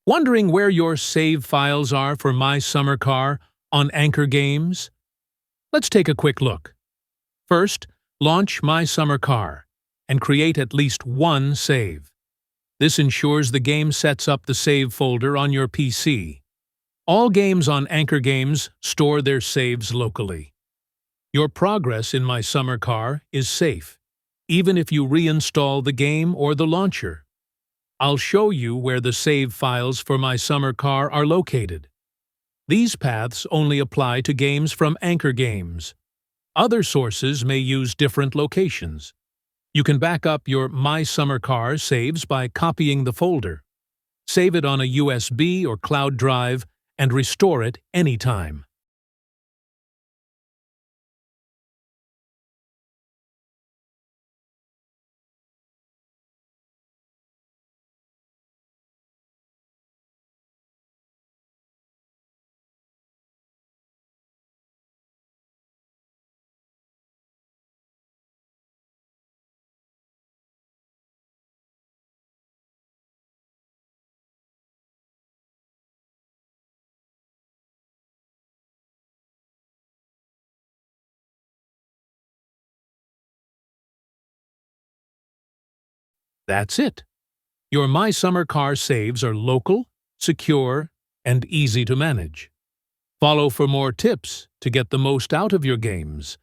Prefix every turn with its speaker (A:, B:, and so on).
A: Wondering where your save files are for My Summer Car on AnkerGames? Let's take a quick look. First, launch My Summer Car and create at least one save. This ensures the game sets up the save folder on your PC. All games on AnkerGames store their saves locally. Your progress in My Summer Car is safe, even if you reinstall the game or the launcher. I'll show you where the save files for My Summer Car are located. These paths only apply to games from AnkerGames. Other sources may use different locations. You can back up your My Summer Car saves by copying the folder. Save it on a USB or cloud drive and restore it anytime. That's it. Your My Summer Car saves are local, secure, and easy to manage. Follow for more tips to get the most out of your games.